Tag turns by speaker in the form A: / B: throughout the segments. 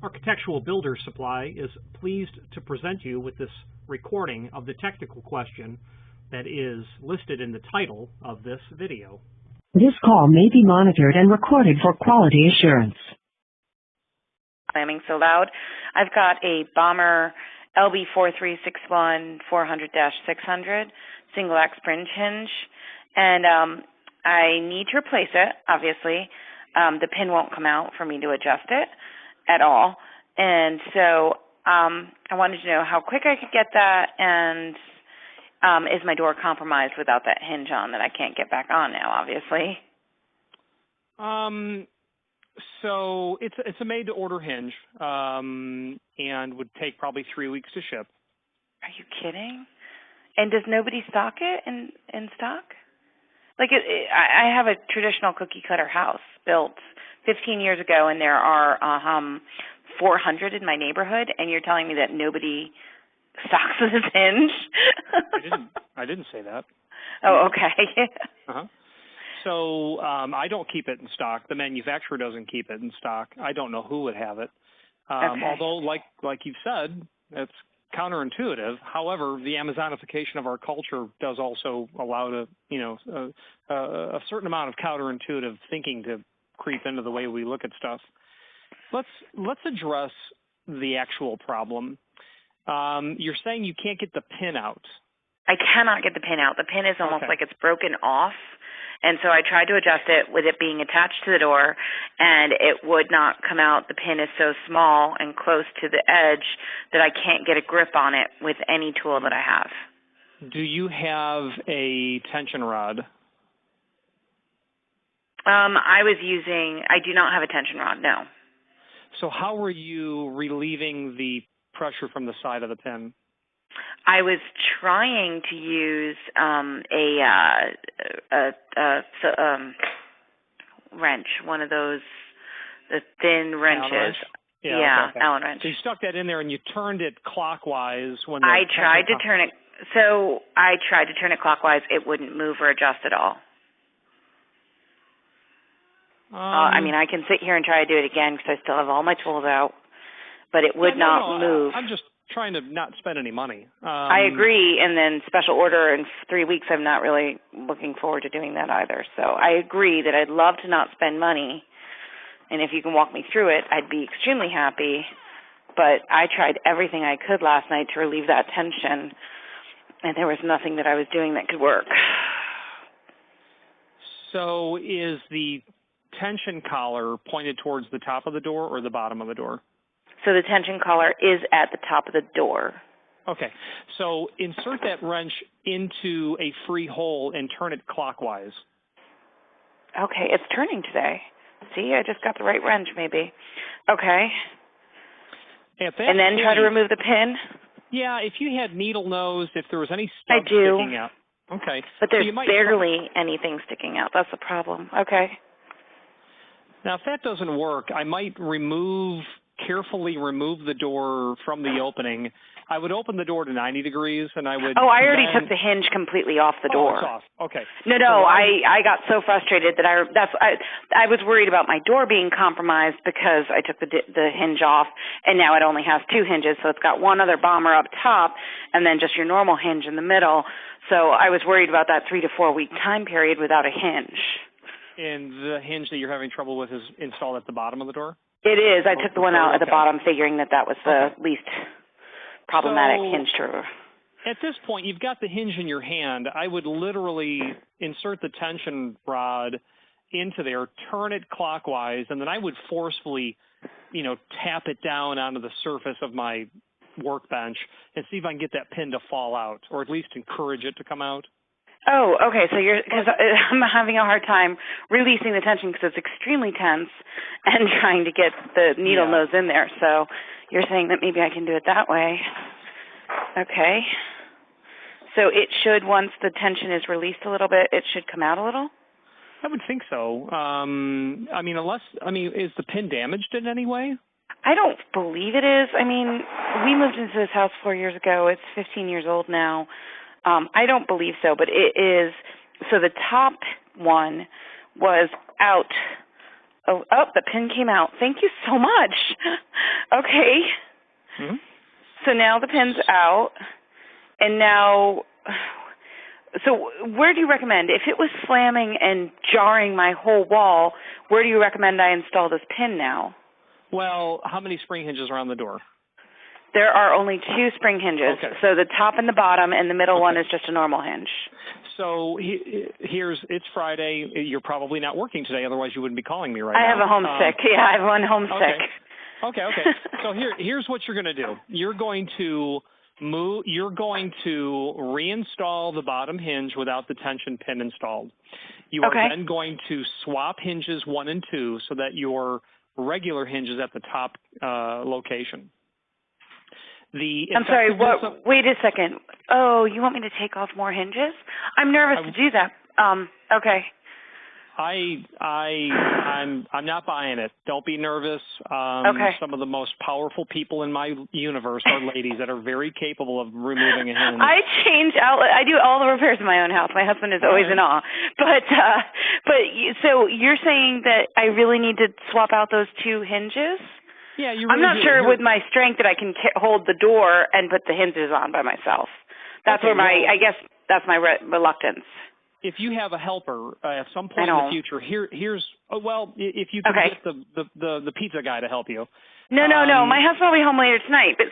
A: Architectural Builder Supply is pleased to present you with this recording of the technical question that is listed in the title of this video.
B: This call may be monitored and recorded for quality assurance.
C: Slamming so loud. I've got a Bommer LB4361 400-600 single X fringe hinge, and I need to replace it, obviously. The pin won't come out for me to adjust it at all, and so I wanted to know how quick I could get that, and is my door compromised without that hinge on that I can't get back on now, obviously?
A: So it's a made-to-order hinge, and would take probably 3 weeks to ship.
C: Are you kidding? And does nobody stock it in stock? Like, I have a traditional cookie-cutter house built 15 years ago, and there are 400 in my neighborhood, and you're telling me that nobody stocks this hinge?
A: I didn't say that.
C: Oh, okay.
A: Uh-huh. So I don't keep it in stock. The manufacturer doesn't keep it in stock. I don't know who would have it.
C: Okay.
A: Although, like you've said, it's counterintuitive. However, the Amazonification of our culture does also allow a certain amount of counterintuitive thinking to creep into the way we look at stuff. Let's address the actual problem. You're saying you can't get the pin out.
C: I cannot get the pin out. The pin is almost
A: Okay.
C: like it's broken off. And so I tried to adjust it with it being attached to the door, and it would not come out. The pin is so small and close to the edge that I can't get a grip on it with any tool that I have.
A: Do you have a tension rod?
C: I do not have a tension rod, no.
A: So how were you relieving the pressure from the side of the pin?
C: I was trying to use wrench, one of those, the thin wrenches.
A: Allen wrench?
C: Yeah,
A: okay.
C: Allen wrench.
A: So you stuck that in there and you turned it clockwise when
C: I tried to turn it. So I tried to turn it clockwise. It wouldn't move or adjust at all. I mean, I can sit here and try to do it again because I still have all my tools out, but it would not move.
A: I'm just trying to not spend any money.
C: I agree, and then special order in 3 weeks, I'm not really looking forward to doing that either. So I agree that I'd love to not spend money, and if you can walk me through it, I'd be extremely happy. But I tried everything I could last night to relieve that tension, and there was nothing that I was doing that could work.
A: So is the tension collar pointed towards the top of the door or the bottom of the door?
C: So the tension collar is at the top of the door.
A: Okay. So insert that wrench into a free hole and turn it clockwise.
C: Okay, it's turning today. See, I just got the right wrench maybe. Okay. And then try to remove the pin?
A: Yeah, if you had needle nose, if there was any stuff
C: I do.
A: sticking out. Okay.
C: But there's barely anything sticking out. That's the problem. Okay.
A: Now, if that doesn't work, I might carefully remove the door from the opening. I would open the door to 90 degrees, and I would...
C: Oh, I already took the hinge completely off the door.
A: Oh, it's off. Okay.
C: No,
A: So
C: I got so frustrated that I was worried about my door being compromised because I took the hinge off, and now it only has two hinges, so it's got one other Bommer up top, and then just your normal hinge in the middle. So I was worried about that 3 to 4 week time period without a hinge.
A: And the hinge that you're having trouble with is installed at the bottom of the door?
C: It is. I took the one out at the bottom, figuring that was the least problematic hinge to...
A: At this point, you've got the hinge in your hand. I would literally insert the tension rod into there, turn it clockwise, and then I would forcefully, tap it down onto the surface of my workbench and see if I can get that pin to fall out, or at least encourage it to come out.
C: Oh, okay. So because I'm having a hard time releasing the tension because it's extremely tense and trying to get the needle nose in there. So you're saying that maybe I can do it that way. Okay. So it should, once the tension is released a little bit, it should come out a little?
A: I would think so. Is the pin damaged in any way?
C: I don't believe it is. I mean, we moved into this house 4 years ago. It's 15 years old now. I don't believe so, but it is. So the top one was out Oh, the pin came out. Thank you so much. Okay.
A: Mm-hmm.
C: So now the pin's out, and now, so where do you recommend, if it was slamming and jarring my whole wall, where do you recommend I install this pin now?
A: Well, how many spring hinges are on the door?
C: There are only 2 spring hinges.
A: Okay.
C: So the top and the bottom, and the middle one is just a normal hinge.
A: So it's Friday. You're probably not working today, otherwise you wouldn't be calling me right now.
C: I have a homesick. I have one homesick.
A: Okay. So here's what you're going to do. You're going to reinstall the bottom hinge without the tension pin installed. You are then going to swap hinges 1 and 2 so that your regular hinge is at the top location.
C: I'm sorry, wait a second. Oh, you want me to take off more hinges? I'm nervous to do that. Okay.
A: I'm not buying it. Don't be nervous. Some of the most powerful people in my universe are ladies that are very capable of removing a hinge.
C: I do all the repairs in my own house. My husband is always in awe. So you're saying that I really need to swap out those 2 hinges?
A: Yeah, you really
C: I'm not
A: do.
C: sure with my strength that I can hold the door and put the hinges on by myself. That's where I guess that's my reluctance.
A: If you have a helper at some point in the future, here's if you can get the pizza guy to help you. No.
C: My husband will be home later tonight. But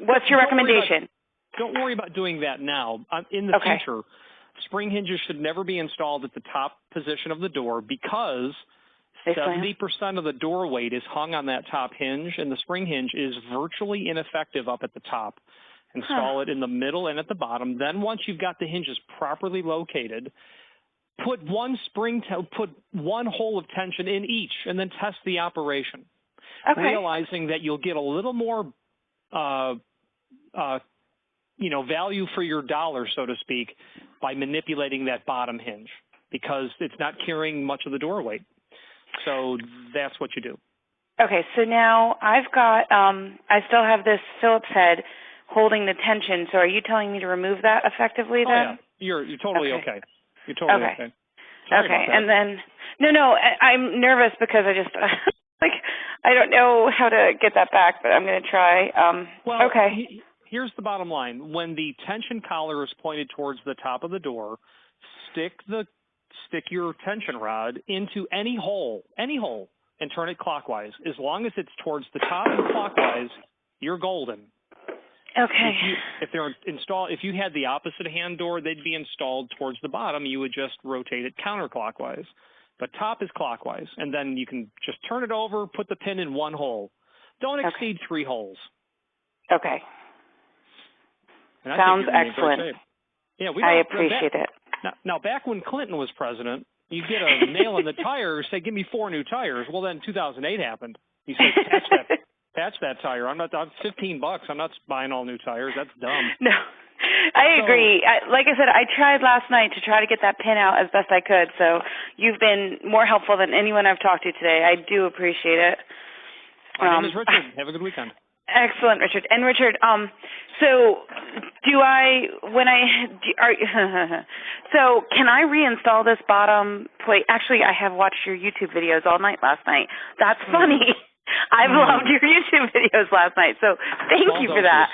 C: what's your recommendation?
A: Don't worry about doing that now. In the future, spring hinges should never be installed at the top position of the door because 70% of the door weight is hung on that top hinge, and the spring hinge is virtually ineffective up at the top. Install it in the middle and at the bottom. Then once you've got the hinges properly located, put one hole of tension in each, and then test the operation. Realizing that you'll get a little more, value for your dollar, so to speak, by manipulating that bottom hinge because it's not carrying much of the door weight. So that's what you do.
C: Okay, so now I've got, I still have this Phillips head holding the tension. So are you telling me to remove that effectively then?
A: Yeah, you're totally okay. You're totally okay.
C: Okay, and then, I'm nervous because I just, I don't know how to get that back, but I'm going to try.
A: Here's the bottom line. When the tension collar is pointed towards the top of the door, stick your tension rod into any hole, and turn it clockwise. As long as it's towards the top and clockwise, you're golden.
C: Okay.
A: If you had the opposite hand door, they'd be installed towards the bottom. You would just rotate it counterclockwise. But top is clockwise, and then you can just turn it over, put the pin in one hole. Don't exceed 3 holes.
C: Okay.
A: And
C: sounds excellent.
A: Yeah,
C: I appreciate it.
A: Now, back when Clinton was president, you get a nail in the tire, say, give me 4 new tires. Well, then 2008 happened. He said, patch that tire. I'm $15. I'm not buying all new tires. That's dumb.
C: No, I agree. Like I said, I tried last night to try to get that pin out as best I could. So you've been more helpful than anyone I've talked to today. I do appreciate it.
A: My name is Richard. Have a good weekend.
C: Excellent, Richard. And Richard, so can I reinstall this bottom plate? Actually, I have watched your YouTube videos all night last night. That's funny. I've loved your YouTube videos last night, so thank you for that.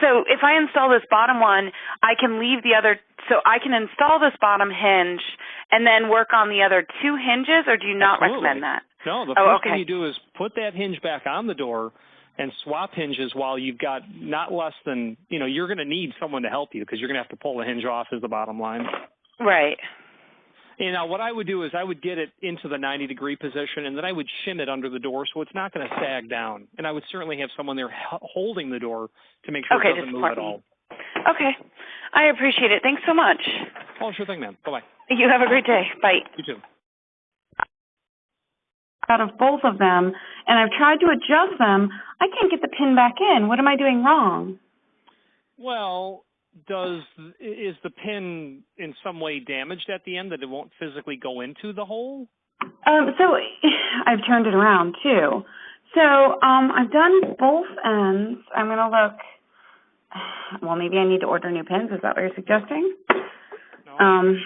C: So if I install this bottom one, I can leave the other, so I can install this bottom hinge and then work on the other 2 hinges, or do you not recommend that?
A: No, the first thing you do is put that hinge back on the door and swap hinges while you've got not less than, you're going to need someone to help you because you're going to have to pull the hinge off is the bottom line.
C: Right.
A: And what I would do is I would get it into the 90-degree position, and then I would shim it under the door so it's not going to sag down. And I would certainly have someone there holding the door to make sure it doesn't move at all.
C: Okay. I appreciate it. Thanks so much.
A: Oh, sure thing, ma'am. Bye-bye.
C: You have a great day. Bye.
A: You too.
D: Out of both of them, and I've tried to adjust them. I can't get the pin back in. What am I doing wrong?
A: Well, is the pin in some way damaged at the end that it won't physically go into the hole?
D: So I've turned it around too. So I've done both ends. I'm going to look. Well, maybe I need to order new pins. Is that what you're suggesting?
A: No.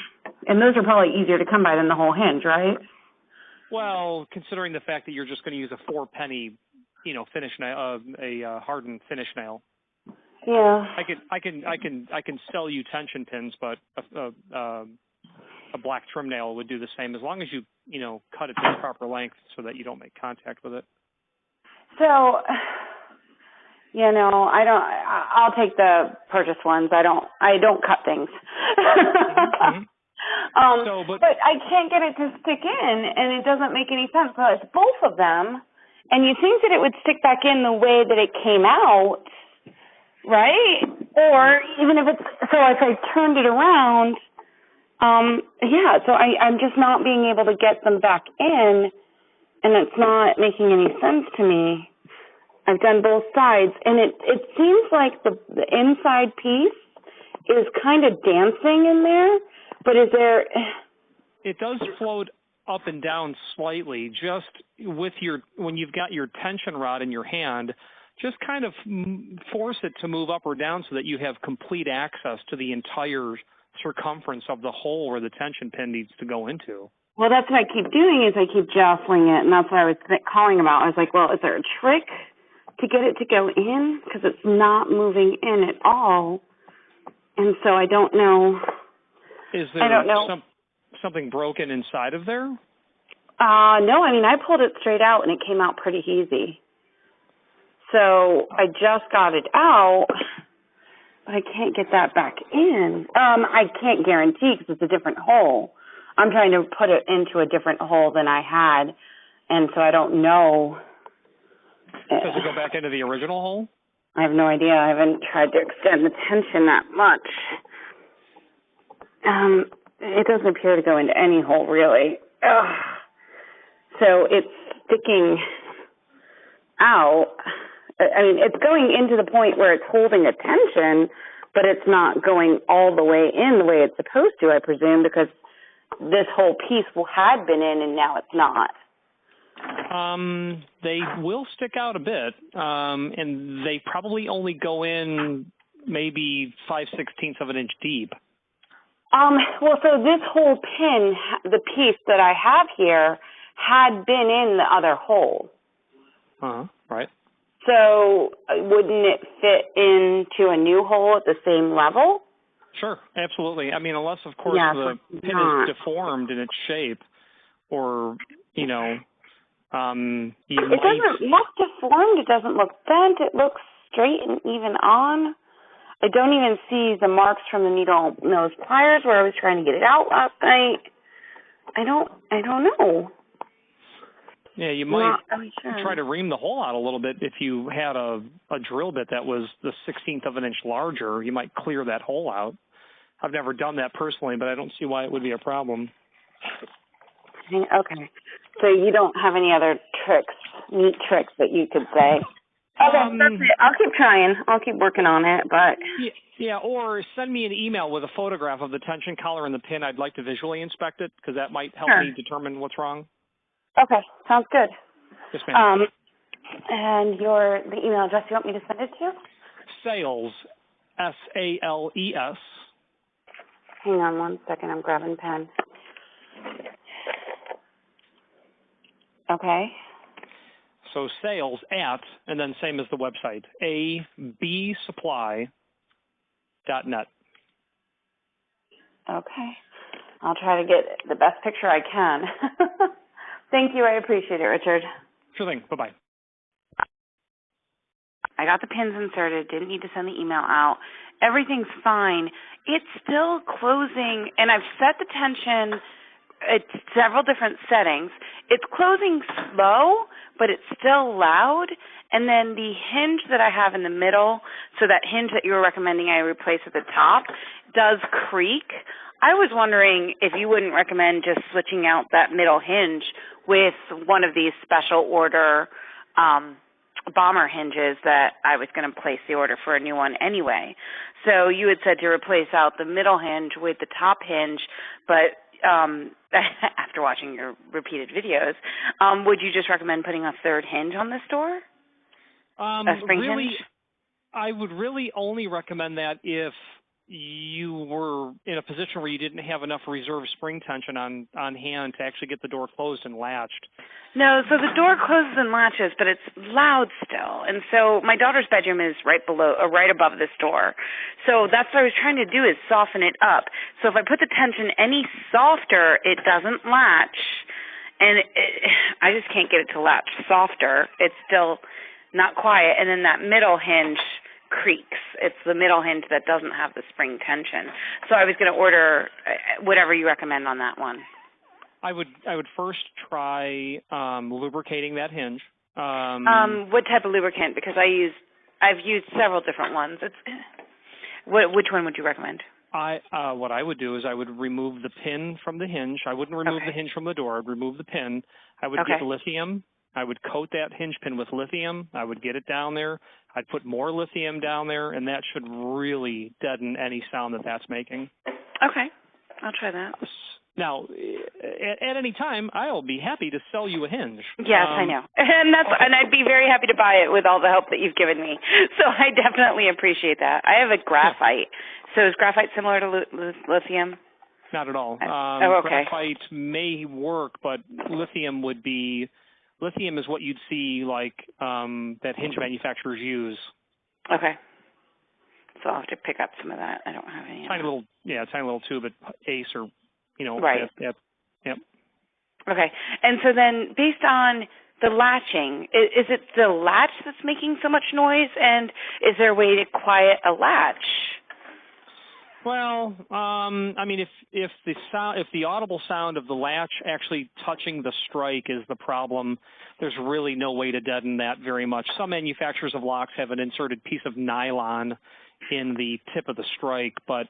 D: And those are probably easier to come by than the whole hinge, right?
A: Well, considering the fact that you're just going to use a 4-penny, finish nail, a hardened finish nail.
D: Yeah.
A: I can sell you tension pins, but a black trim nail would do the same as long as you cut it to the proper length so that you don't make contact with it.
D: So, I'll take the purchased ones. I don't cut things.
A: Mm-hmm.
D: But I can't get it to stick in, and it doesn't make any sense. So it's both of them, and you think that it would stick back in the way that it came out, right? Or even if if I turned it around, so I'm just not being able to get them back in, and it's not making any sense to me. I've done both sides, and it seems like the inside piece is kind of dancing in there, but is there...
A: It does float up and down slightly, just with when you've got your tension rod in your hand, just kind of force it to move up or down so that you have complete access to the entire circumference of the hole where the tension pin needs to go into.
D: Well, that's what I keep doing is I keep jostling it, and that's what I was calling about. I was like, well, is there a trick to get it to go in? Because it's not moving in at all, and so I don't know.
A: Is there something broken inside of there?
D: No, I mean, I pulled it straight out, and it came out pretty easy. So I just got it out, but I can't get that back in. I can't guarantee because it's a different hole. I'm trying to put it into a different hole than I had, and so I don't know.
A: Does it go back into the original hole?
D: I have no idea. I haven't tried to extend the tension that much. It doesn't appear to go into any hole, really. Ugh. So it's sticking out. I mean, it's going into the point where it's holding a tension, but it's not going all the way in the way it's supposed to, I presume, because this whole piece had been in and now it's not.
A: They will stick out a bit, and they probably only go in maybe 5/16 of an inch deep.
D: Well, so this whole pin, the piece that I have here, had been in the other hole.
A: Right.
D: So wouldn't it fit into a new hole at the same level?
A: Sure, absolutely. I mean, unless, of course, the pin is deformed in its shape, or,
D: It doesn't look deformed. It doesn't look bent. It looks straight and even on. I don't even see the marks from the needle nose pliers where I was trying to get it out last night. I don't know.
A: Yeah, you might try to ream the hole out a little bit. If you had a drill bit that was the 16th of an inch larger, you might clear that hole out. I've never done that personally, but I don't see why it would be a problem.
D: Okay. So you don't have any other neat tricks that you could say? Okay, that's it. I'll keep trying. I'll keep working on it, but...
A: Yeah, or send me an email with a photograph of the tension collar and the pin. I'd like to visually inspect it, because that might help me determine what's wrong.
D: Okay, sounds good.
A: Yes, ma'am.
D: And the email address you want me to send it to?
A: Sales, S-A-L-E-S.
D: Hang on 1 second, I'm grabbing pen. Okay.
A: So sales at, and then same as the website, absupply.net.
D: Okay. I'll try to get the best picture I can. Thank you. I appreciate it, Richard.
A: Sure thing. Bye-bye.
C: I got the pins inserted, didn't need to send the email out. Everything's fine. It's still closing, and I've set the tension at several different settings. It's closing slow, but it's still loud. And then the hinge that I have in the middle, so that hinge that you were recommending I replace at the top, does creak. I was wondering if you wouldn't recommend just switching out that middle hinge with one of these special order Bommer hinges that I was going to place the order for a new one anyway. So you had said to replace out the middle hinge with the top hinge, but after watching your repeated videos, would you just recommend putting a third hinge on this door? A spring hinge?
A: I would really only recommend that if you were in a position where you didn't have enough reserve spring tension on hand to actually get the door closed and latched.
C: No, so the door closes and latches, but it's loud still. And so my daughter's bedroom is right above this door. So that's what I was trying to do, is soften it up. So if I put the tension any softer, it doesn't latch. And I just can't get it to latch softer. It's still not quiet. And then that middle hinge creaks. It's the middle hinge that doesn't have the spring tension. So I was going to order whatever you recommend on that one.
A: I would first try lubricating that hinge.
C: What type of lubricant? Because I've used several different ones. Which one would you recommend?
A: What I would do is I would remove the pin from the hinge. I wouldn't remove the hinge from the door. I'd remove the pin. I would get lithium. I would coat that hinge pin with lithium. I would get it down there. I'd put more lithium down there, and that should really deaden any sound that's making.
C: Okay, I'll try that.
A: Now, at any time, I'll be happy to sell you a hinge.
C: Yes, I know, and I'd be very happy to buy it with all the help that you've given me. So I definitely appreciate that. I have a graphite. So is graphite similar to lithium?
A: Not at all.
C: Okay.
A: Graphite may work, but lithium is what you'd see like that hinge manufacturers use.
C: Okay. So I'll have to pick up some of that. I don't have any.
A: Tiny little tube at Ace or.
C: Right.
A: Yep.
C: Okay. And so then based on the latching, is it the latch that's making so much noise, and is there a way to quiet a latch?
A: Well, I mean, if the audible sound of the latch actually touching the strike is the problem, there's really no way to deaden that very much. Some manufacturers of locks have an inserted piece of nylon in the tip of the strike, but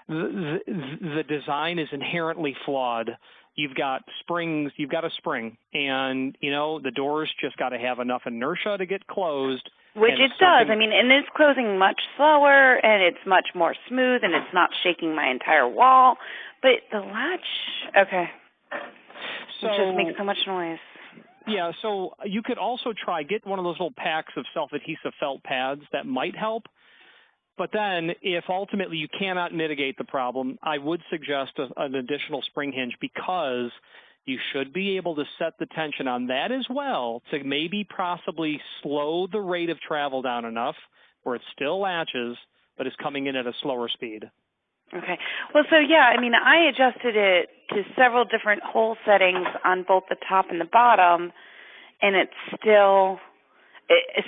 A: the design is inherently flawed. You've got springs, you've got a spring, and, the door's just got to have enough inertia to get closed.
C: Which it does. I mean, and it's closing much slower, and it's much more smooth, and it's not shaking my entire wall. But the latch, it just makes so much noise.
A: Yeah, so you could also get one of those little packs of self-adhesive felt pads that might help. But then, if ultimately you cannot mitigate the problem, I would suggest an additional spring hinge, because you should be able to set the tension on that as well to maybe possibly slow the rate of travel down enough where it still latches but is coming in at a slower speed.
C: Okay. Well, so yeah, I mean, I adjusted it to several different hole settings on both the top and the bottom, and it's still...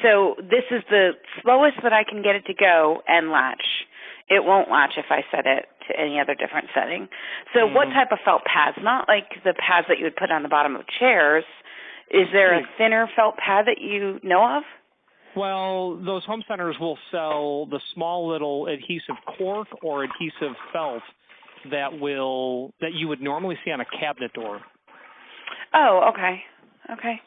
C: So this is the slowest that I can get it to go and latch. It won't latch if I set it to any other different setting. So what type of felt pads? Not like the pads that you would put on the bottom of chairs. Is there a thinner felt pad that you know of?
A: Well, those home centers will sell the small little adhesive cork or adhesive felt that you would normally see on a cabinet door.
C: Oh, okay. Okay.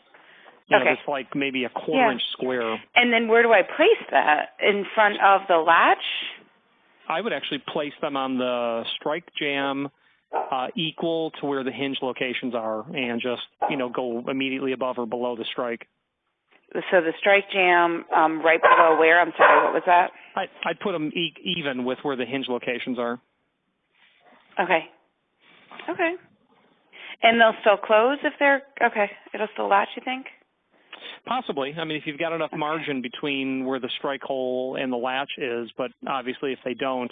A: It's like maybe a quarter-inch square.
C: And then where do I place that? In front of the latch?
A: I would actually place them on the strike jamb equal to where the hinge locations are, and just, go immediately above or below the strike.
C: So the strike jamb right below where? I'm sorry, what was that?
A: I'd put them even with where the hinge locations are.
C: Okay. Okay. And they'll still close if they're, it'll still latch, you think?
A: Possibly. I mean, if you've got enough margin between where the strike hole and the latch is, but obviously if they don't,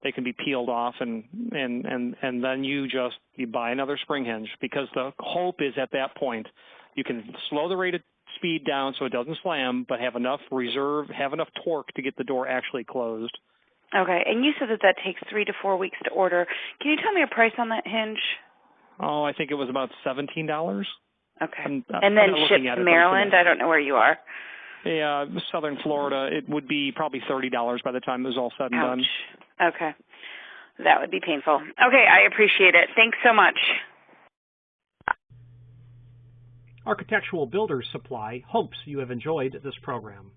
A: they can be peeled off, and then you buy another spring hinge, because the hope is at that point you can slow the rate of speed down so it doesn't slam, but have enough torque to get the door actually closed.
C: Okay, and you said that takes 3 to 4 weeks to order. Can you tell me a price on that hinge?
A: Oh, I think it was about $17.
C: Okay. And then shipped to Maryland? I don't know where you are.
A: Yeah, southern Florida. It would be probably $30 by the time it was all said and done.
C: Okay. That would be painful. Okay, I appreciate it. Thanks so much.
E: Architectural Builders Supply hopes you have enjoyed this program.